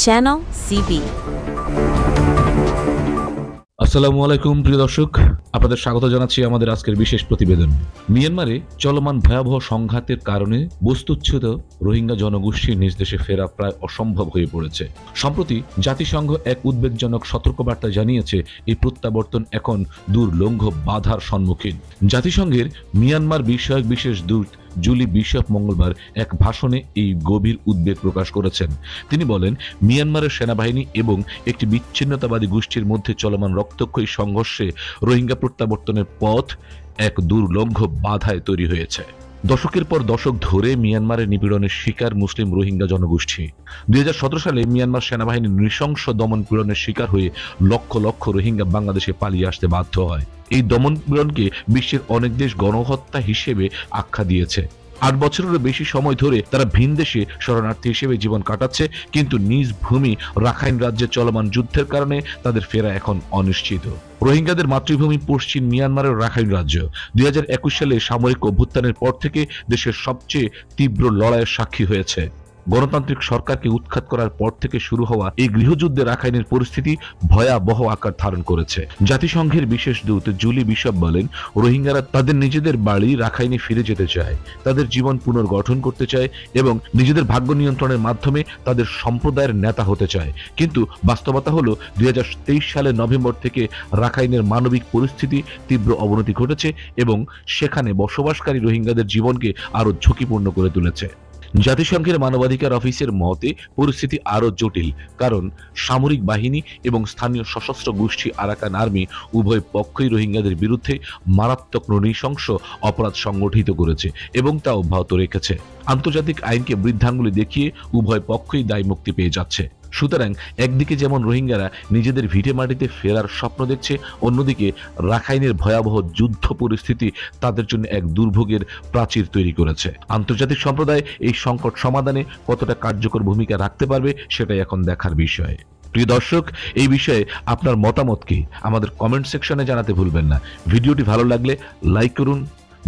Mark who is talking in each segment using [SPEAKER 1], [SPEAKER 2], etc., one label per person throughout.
[SPEAKER 1] Channel CB.
[SPEAKER 2] আসসালামু আলাইকুম প্রিয় দর্শক, আপনাদের স্বাগত জানাচ্ছি আমাদের আজকের বিশেষ প্রতিবেদন। মিয়ানমারে চলমান ভয়াবহ সংঘাতের কারণে বস্তুচ্যুত রোহিঙ্গা জনগোষ্ঠীর নিজ দেশে ফেরা প্রায় অসম্ভব হয়ে পড়েছে। সম্প্রতি জাতিসংঘ এক উদ্বেগজনক সতর্কবার্তা জানিয়েছে, এই প্রত্যাবর্তন এখন দুর্লঙ্ঘ বাধার সম্মুখীন। জাতিসংঘের মিয়ানমার বিষয়ক বিশেষ দূত জুলি বিশপ মঙ্গলবার এক ভাষণে এই গভীর উদ্বেগ প্রকাশ করেছেন। তিনি বলেন, মিয়ানমারের সেনাবাহিনী এবং একটি বিচ্ছিন্নতাবাদী গোষ্ঠীর মধ্যে চলমান রক্তক্ষয়ী সংঘর্ষে রোহিঙ্গা প্রত্যাবর্তনের পথ এক দুর্লঙ্ঘ বাধায় তৈরি হয়েছে। দশকের পর দশক ধরে মিয়ানমারের নিপীড়নের শিকার মুসলিম রোহিঙ্গা জনগোষ্ঠী। 2017 সালে মিয়ানমার সেনাবাহিনীর নৃশংস দমন পীড়নের শিকার হয়ে লক্ষ লক্ষ রোহিঙ্গা বাংলাদেশে পালিয়ে আসতে বাধ্য হয়। এই দমন পীড়নকে বিশ্বের অনেক দেশ গণহত্যা হিসেবে আখ্যা দিয়েছে। 8 বছরেরও বেশি সময় ধরে তারা ভিন দেশে শরণার্থী হিসেবে জীবন কাটাচ্ছে, কিন্তু নিজ ভূমি রাখাইন রাজ্যে চলমান যুদ্ধের কারণে তাদের ফেরা এখন অনিশ্চিত। রোহিঙ্গাদের মাতৃভূমি পশ্চিম মিয়ানমারের রাখাইন রাজ্য 2021 সালে সামরিক অভ্যুত্থানের পর থেকে দেশের সবচেয়ে তীব্র লড়াইয়ের সাক্ষী হয়েছে। গণতান্ত্রিক সরকারকে উৎখাত করার পর থেকে শুরু হওয়া এই গৃহযুদ্ধে রাখাইনের পরিস্থিতি ভয়াবহ আকার ধারণ করেছে। জাতিসংঘের বিশেষ দূত জুলি বিশপ বলেন, রোহিঙ্গারা তাদের নিজেদের বাড়ি রাখাইনে ফিরে যেতে চায়, তাদের জীবন পুনর্গঠন করতে চায় এবং নিজেদের ভাগ্য নিয়ন্ত্রণের মাধ্যমে তাদের সম্প্রদায়ের নেতা হতে চায়। কিন্তু বাস্তবতা হলো 2023 সালের নভেম্বর থেকে রাখাইনের মানবিক পরিস্থিতি তীব্র অবনতি ঘটেছে এবং সেখানে বসবাসকারী রোহিঙ্গাদের জীবনকে আরো ঝুঁকিপূর্ণ করে তুলেছে। জাতিসংঘের মানবাধিকার অফিসের মতে পরিস্থিতি আরো জটিল, কারণ সামরিক বাহিনী এবং স্থানীয় সশস্ত্র গোষ্ঠী আরাকান আর্মি উভয় পক্ষই রোহিঙ্গাদের বিরুদ্ধে মারাত্মক নৃশংস অপরাধ সংগঠিত করেছে এবং তা অব্যাহত রেখেছে। আন্তর্জাতিক আইনকে বৃদ্ধাঙ্গুলি দেখিয়ে উভয় পক্ষই দায় মুক্তি পেয়ে যাচ্ছে। সুতরাং একদিকে যেমন রোহিঙ্গারা নিজেদের ভিটে মাটিতে ফেরার স্বপ্ন দেখছে, অন্যদিকে রাখাইনের ভয়াবহ যুদ্ধ পরিস্থিতি তাদের জন্য এক দুর্ভোগের প্রাচীর তৈরি করেছে। আন্তর্জাতিক সম্প্রদায় এই সংকট সমাধানে কতটা কার্যকর ভূমিকা রাখতে পারবে সেটাই এখন দেখার বিষয়। প্রিয় দর্শক, এই বিষয়ে আপনার মতামত কি আমাদের কমেন্ট সেকশনে জানাতে ভুলবেন না। ভিডিওটি ভালো লাগলে লাইক করুন,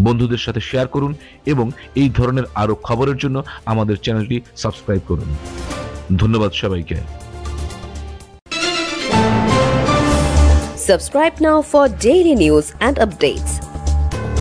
[SPEAKER 2] বন্ধুদের সাথে শেয়ার করুন এবং এই ধরনের আরো খবরের জন্য আমাদের চ্যানেলটি সাবস্ক্রাইব করুন। ধন্যবাদ সবাইকে।
[SPEAKER 1] Subscribe now for daily news and updates.